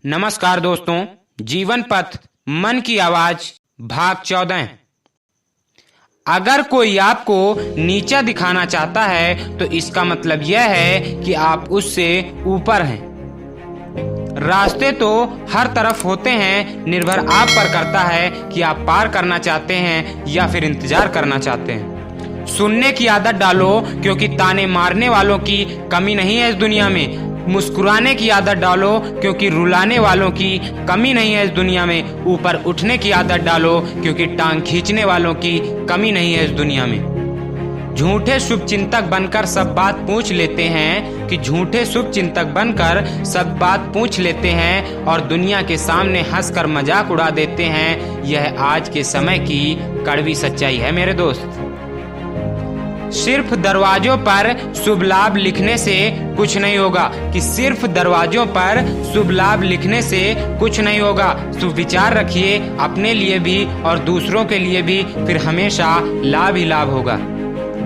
नमस्कार दोस्तों, जीवन पथ मन की आवाज भाग 14। अगर कोई आपको नीचा दिखाना चाहता है तो इसका मतलब यह है कि आप उससे ऊपर हैं। रास्ते तो हर तरफ होते हैं, निर्भर आप पर करता है कि आप पार करना चाहते हैं या फिर इंतजार करना चाहते हैं। सुनने की आदत डालो, क्योंकि ताने मारने वालों की कमी नहीं है इस दुनिया में। मुस्कुराने की आदत डालो, क्योंकि रुलाने वालों की कमी नहीं है इस दुनिया में। ऊपर उठने की आदत डालो, क्योंकि टांग खींचने वालों की कमी नहीं है इस दुनिया में। झूठे शुभ चिंतक बनकर सब बात पूछ लेते हैं कि झूठे शुभ चिंतक बनकर सब बात पूछ लेते हैं और दुनिया के सामने हंसकर मजाक उड़ा देते हैं। यह आज के समय की कड़वी सच्चाई है मेरे दोस्त। सिर्फ दरवाजों पर शुभ लाभ लिखने से कुछ नहीं होगा कि सिर्फ दरवाजों पर शुभ लाभ लिखने से कुछ नहीं होगा। शुभ विचार रखिए अपने लिए भी और दूसरों के लिए भी, फिर हमेशा लाभ ही लाभ होगा।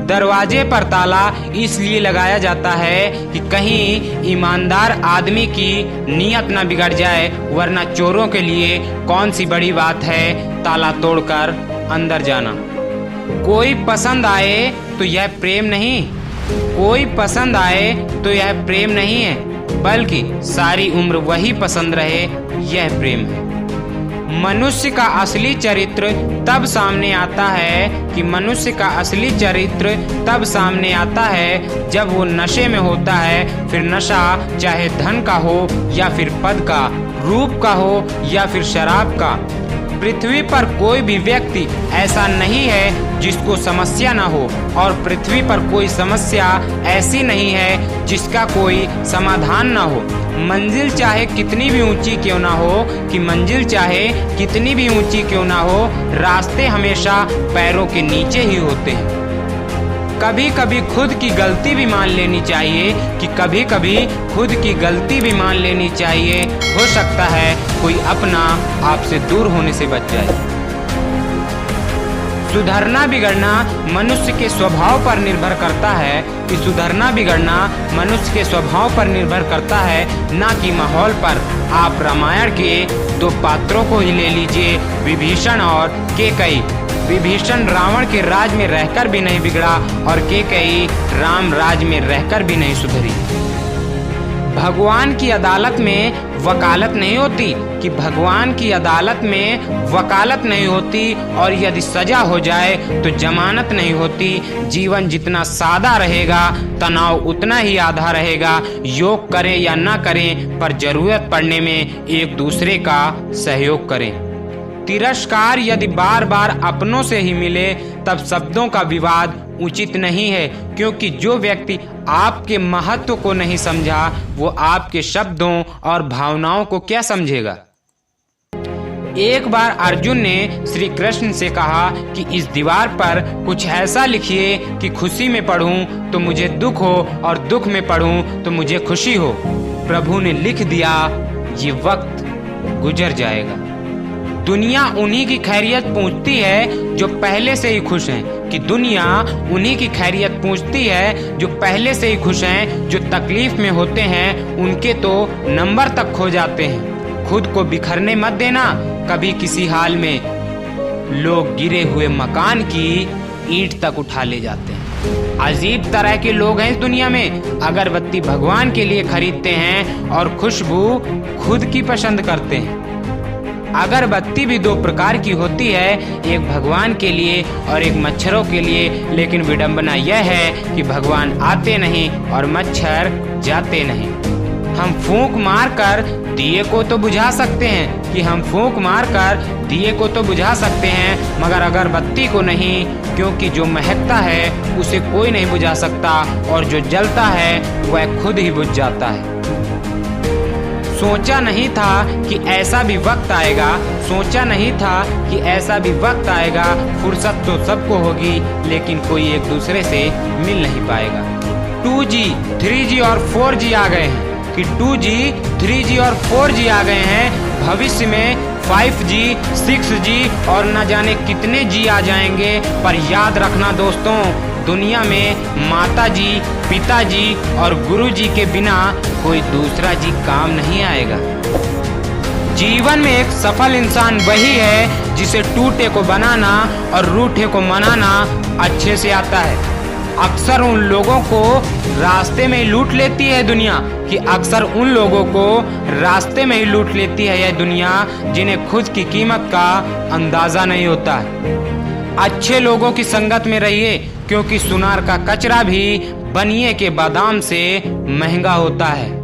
दरवाजे पर ताला इसलिए लगाया जाता है कि कहीं ईमानदार आदमी की नीयत न बिगड़ जाए, वरना चोरों के लिए कौन सी बड़ी बात है ताला तोड़कर अंदर जाना। कोई पसंद आए तो यह प्रेम नहीं, कोई पसंद आए तो यह प्रेम नहीं है, बल्कि सारी उम्र वही पसंद रहे, यह प्रेम है। मनुष्य का असली चरित्र तब सामने आता है कि मनुष्य का असली चरित्र तब सामने आता है जब वो नशे में होता है। फिर नशा चाहे धन का हो या फिर पद का, रूप का हो या फिर शराब का। पृथ्वी पर कोई भी व्यक्ति ऐसा नहीं है जिसको समस्या ना हो, और पृथ्वी पर कोई समस्या ऐसी नहीं है जिसका कोई समाधान ना हो। मंजिल चाहे कितनी भी ऊंची क्यों ना हो, कि मंजिल चाहे कितनी भी ऊंची क्यों ना हो, रास्ते हमेशा पैरों के नीचे ही होते हैं। कभी कभी खुद की गलती भी मान लेनी चाहिए, कि कभी कभी खुद की गलती भी मान लेनी चाहिए। हो सकता है कोई अपना आपसे दूर होने से बच जाए। सुधरना बिगड़ना मनुष्य के स्वभाव पर निर्भर करता है, कि सुधरना बिगड़ना मनुष्य के स्वभाव पर निर्भर करता है, ना कि माहौल पर। आप रामायण के दो पात्रों को ही ले लीजिए, विभीषण और कैकेयी। विभीषण रावण के राज में रहकर भी नहीं बिगड़ा और कैकेयी राम राज में रहकर भी नहीं सुधरी। भगवान की अदालत में वकालत नहीं होती, कि भगवान की अदालत में वकालत नहीं होती, और यदि सजा हो जाए तो जमानत नहीं होती। जीवन जितना सादा रहेगा तनाव उतना ही आधा रहेगा। योग करें या ना करें, पर जरूरत पड़ने में एक दूसरे का सहयोग करें। तिरस्कार यदि बार बार अपनों से ही मिले तब शब्दों का विवाद उचित नहीं है, क्योंकि जो व्यक्ति आपके महत्व को नहीं समझा वो आपके शब्दों और भावनाओं को क्या समझेगा। एक बार अर्जुन ने श्री कृष्ण से कहा कि इस दीवार पर कुछ ऐसा लिखिए कि खुशी में पढ़ूं तो मुझे दुख हो और दुख में पढ़ूं तो मुझे खुशी हो। प्रभु ने लिख दिया, ये वक्त गुजर जाएगा। दुनिया उन्हीं की खैरियत पूछती है जो पहले से ही खुश हैं, कि दुनिया उन्हीं की खैरियत पूछती है जो पहले से ही खुश हैं। जो तकलीफ में होते हैं उनके तो नंबर तक खो जाते हैं। खुद को बिखरने मत देना कभी किसी हाल में। लोग गिरे हुए मकान की ईंट तक उठा ले जाते हैं। अजीब तरह के लोग हैं इस दुनिया में। अगरबत्ती भगवान के लिए खरीदते हैं और खुशबू खुद की पसंद करते हैं। अगरबत्ती भी दो प्रकार की होती है, एक भगवान के लिए और एक मच्छरों के लिए। लेकिन विडंबना यह है कि भगवान आते नहीं और मच्छर जाते नहीं। हम फूंक मारकर दिए को तो बुझा सकते हैं, कि हम फूंक मारकर दिए को तो बुझा सकते हैं, मगर अगरबत्ती को नहीं, क्योंकि जो महकता है उसे कोई नहीं बुझा सकता, और जो जलता है वह खुद ही बुझ जाता है। सोचा नहीं था कि ऐसा भी वक्त आएगा, सोचा नहीं था कि ऐसा भी वक्त आएगा। फुर्सत तो सबको होगी, लेकिन कोई एक दूसरे से मिल नहीं पाएगा। 2G, 3G और 4G आ गए हैं, कि 2G, 3G और 4G आ गए हैं। भविष्य में 5G, 6G और न जाने कितने G आ जाएंगे। पर याद रखना दोस्तों, दुनिया में माताजी, पिताजी और गुरुजी के बिना कोई दूसरा जी काम नहीं आएगा। जीवन में एक सफल इंसान वही है जिसे टूटे को बनाना और रूठे को मनाना अच्छे से आता है। अक्सर उन लोगों को रास्ते में ही लूट लेती है दुनिया यह दुनिया जिन्हें खुद की कीमत का अंदाजा नहीं होता है। अच्छे लोगों की संगत में रहिए, क्योंकि सुनार का कचरा भी बनिए के बादाम से महंगा होता है।